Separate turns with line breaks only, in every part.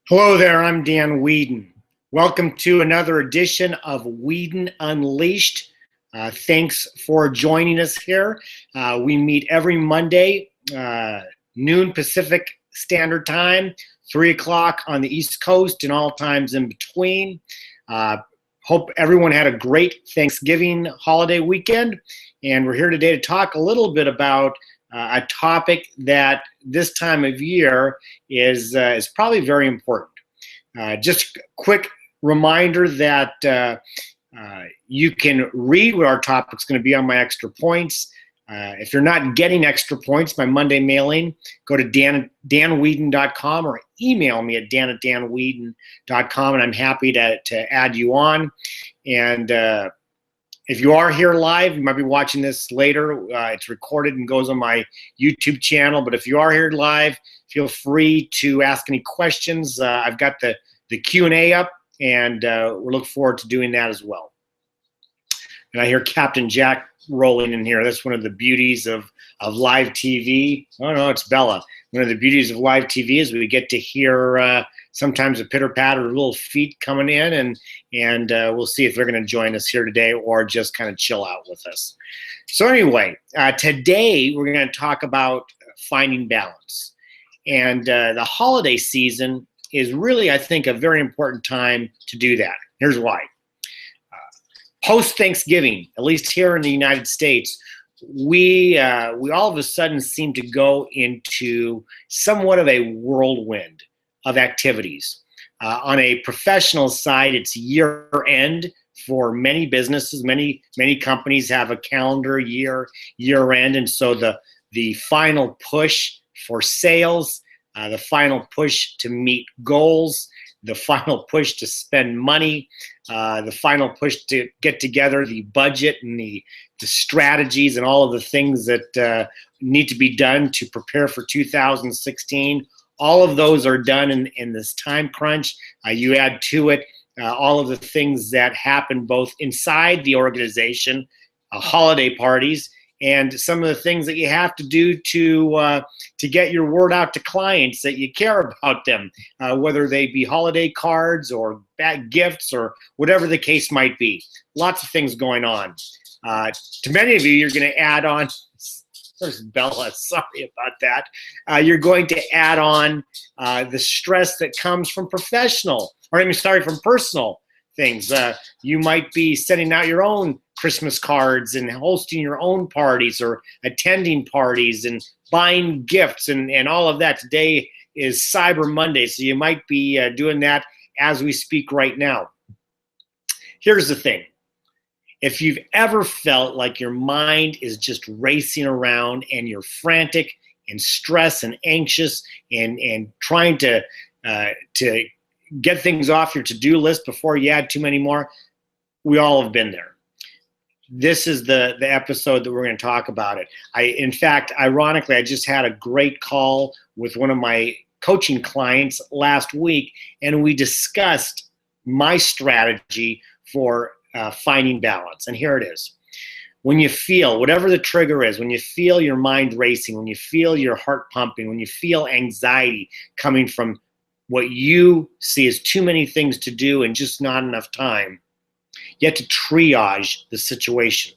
Hello there, I'm Dan Weedin. Welcome to another edition of Weedin Unleashed. Thanks for joining us here. We meet every Monday, noon Pacific Standard Time, 3 o'clock on the East Coast, and all times in between. Hope everyone had a great Thanksgiving holiday weekend, and we're here today to talk a little bit about a topic that this time of year is probably very important. Just a quick reminder that you can read what our topic's going to be on my extra points. If you're not getting extra points, my Monday mailing, go to danweedin.com or email me at dan@danweedin.com, and I'm happy to add you on. And if you are here live, you might be watching this later. It's recorded and goes on my YouTube channel. But if you are here live, feel free to ask any questions. I've got the Q&A up, and we look forward to doing that as well. And I hear Captain Jack rolling in here. That's one of the beauties of live TV. Oh, no, it's Bella. One of the beauties of live TV is we get to hear sometimes a pitter-patter of little feet coming in, and we'll see if they're going to join us here today or just kind of chill out with us. So anyway, today we're going to talk about finding balance. And the holiday season is really, I think, a very important time to do that. Here's why. Post-Thanksgiving, at least here in the United States, we all of a sudden seem to go into somewhat of a whirlwind of activities. On a professional side, it's year end for many businesses. Many companies have a calendar year end, and so the final push for sales, the final push to meet goals, the final push to spend money, the final push to get together the budget and the strategies and all of the things that need to be done to prepare for 2016. All of those are done in this time crunch. You add to it all of the things that happen both inside the organization, holiday parties, and some of the things that you have to do to get your word out to clients that you care about them, whether they be holiday cards or bad gifts or whatever the case might be. Lots of things going on. To many of you, you're going to add on, there's Bella, sorry about that. You're going to add on the stress that comes from from personal things. You might be sending out your own Christmas cards and hosting your own parties or attending parties and buying gifts and all of that. Today is Cyber Monday, so you might be doing that as we speak right now. Here's the thing. If you've ever felt like your mind is just racing around and you're frantic and stressed and anxious and trying to get things off your to-do list before you add too many more, we all have been there. This is the episode that we're going to talk about it. In fact, ironically, I just had a great call with one of my coaching clients last week, and we discussed my strategy for finding balance. And here it is. When you feel, whatever the trigger is, when you feel your mind racing, when you feel your heart pumping, when you feel anxiety coming from what you see as too many things to do and just not enough time, you have to triage the situation.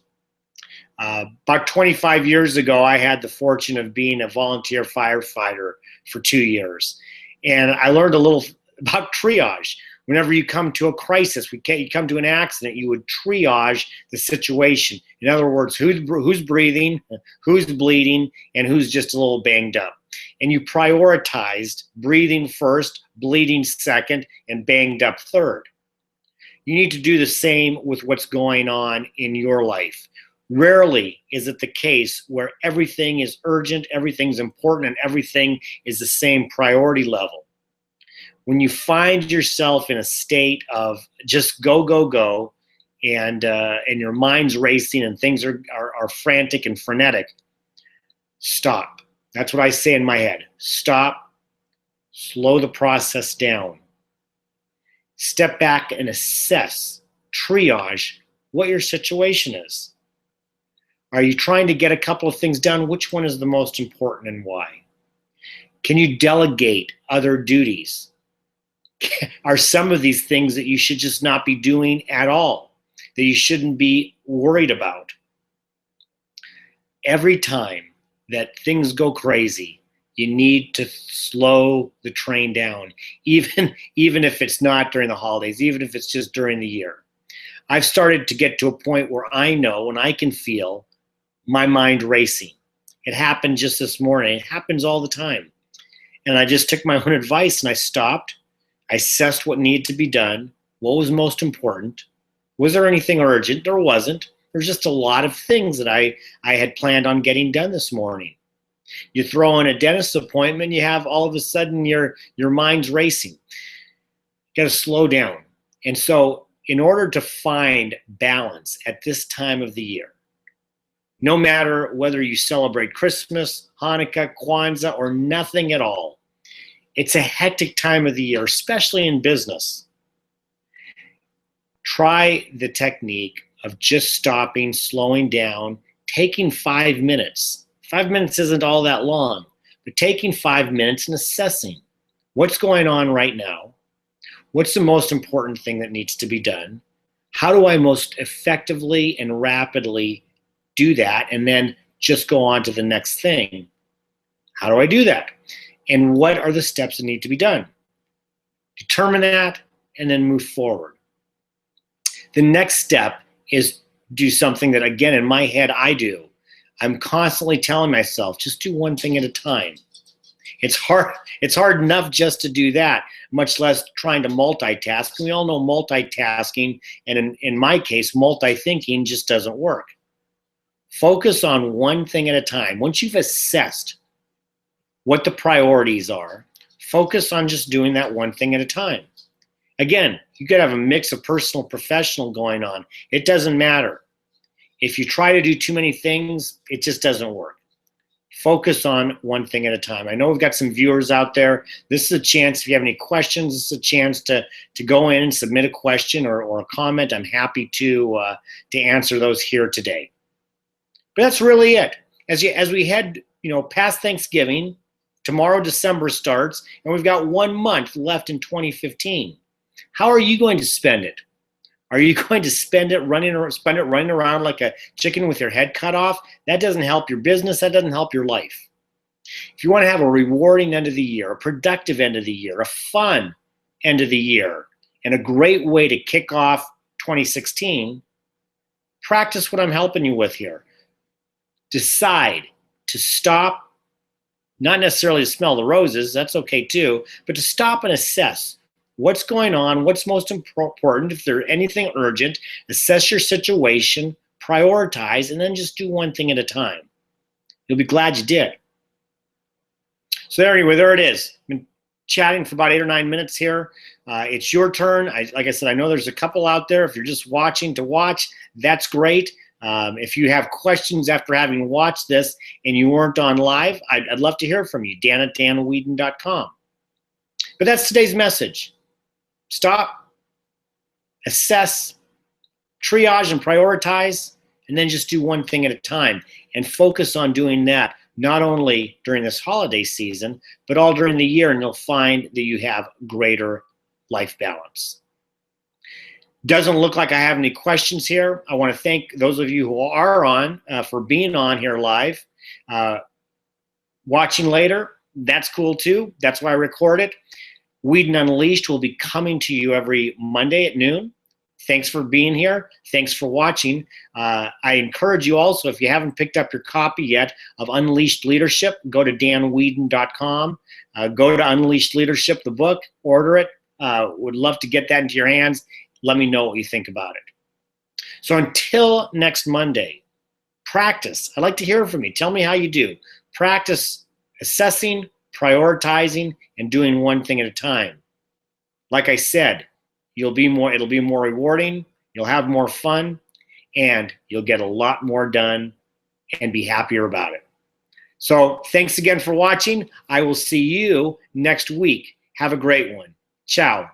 About 25 years ago, I had the fortune of being a volunteer firefighter for 2 years. And I learned a little about triage. Whenever you come to a crisis, you come to an accident, you would triage the situation. In other words, who's breathing, who's bleeding, and who's just a little banged up. And you prioritized breathing first, bleeding second, and banged up third. You need to do the same with what's going on in your life. Rarely is it the case where everything is urgent, everything's important, and everything is the same priority level. When you find yourself in a state of just go, go, go, and your mind's racing and things are frantic and frenetic, stop. That's what I say in my head. Stop, slow the process down. Step back and assess, triage what your situation is. Are you trying to get a couple of things done? Which one is the most important and why? Can you delegate other duties? are some of these things that you should just not be doing at all, that you shouldn't be worried about. Every time that things go crazy, you need to slow the train down, even if it's not during the holidays, even if it's just during the year. I've started to get to a point where I know and I can feel my mind racing. It happened just this morning. It happens all the time. And I just took my own advice and I stopped. I assessed what needed to be done, what was most important. Was there anything urgent? There wasn't. There's just a lot of things that I had planned on getting done this morning. You throw in a dentist appointment, you have all of a sudden your mind's racing. You got to slow down. And so in order to find balance at this time of the year, no matter whether you celebrate Christmas, Hanukkah, Kwanzaa, or nothing at all, it's a hectic time of the year, especially in business. Try the technique of just stopping, slowing down, taking 5 minutes. 5 minutes isn't all that long, but taking 5 minutes and assessing what's going on right now. What's the most important thing that needs to be done? How do I most effectively and rapidly do that, and then just go on to the next thing? How do I do that? And what are the steps that need to be done? Determine that and then move forward. The next step is do something that, again, in my head, I do. I'm constantly telling myself, just do one thing at a time. It's hard enough just to do that, much less trying to multitask. We all know multitasking, and in my case, multi-thinking just doesn't work. Focus on one thing at a time. Once you've assessed what the priorities are, focus on just doing that one thing at a time. Again, you could have a mix of personal, professional going on. It doesn't matter. If you try to do too many things, it just doesn't work. Focus on one thing at a time. I know we've got some viewers out there. This is a chance, if you have any questions, this is a chance to go in and submit a question or a comment. I'm happy to answer those here today. But that's really it. As we head, past Thanksgiving, tomorrow December starts, and we've got 1 month left in 2015. How are you going to spend it? Are you going to spend it running around like a chicken with your head cut off? That doesn't help your business. That doesn't help your life. If you want to have a rewarding end of the year, a productive end of the year, a fun end of the year, and a great way to kick off 2016, practice what I'm helping you with here. Decide to stop, not necessarily to smell the roses, that's okay too, but to stop and assess what's going on, what's most important, if there's anything urgent, assess your situation, prioritize, and then just do one thing at a time. You'll be glad you did. So anyway, there it is. I've been chatting for about 8 or 9 minutes here. It's your turn. Like I said, I know there's a couple out there. If you're just watching to watch, that's great. If you have questions after having watched this and you weren't on live, I'd love to hear from you, dan@danweedin.com. But that's today's message. Stop, assess, triage, and prioritize, and then just do one thing at a time. And focus on doing that not only during this holiday season, but all during the year, and you'll find that you have greater life balance. Doesn't look like I have any questions here. I want to thank those of you who are on for being on here live. Watching later, that's cool too. That's why I record it. Weedin Unleashed will be coming to you every Monday at noon. Thanks for being here. Thanks for watching. I encourage you also, if you haven't picked up your copy yet of Unleashed Leadership, go to danweedin.com. Go to Unleashed Leadership, the book, order it. Would love to get that into your hands. Let me know what you think about it. So until next Monday, practice. I'd like to hear from you. Tell me how you do. Practice assessing, prioritizing, and doing one thing at a time. Like I said, it'll be more rewarding, you'll have more fun, and you'll get a lot more done and be happier about it. So thanks again for watching. I will see you next week. Have a great one. Ciao.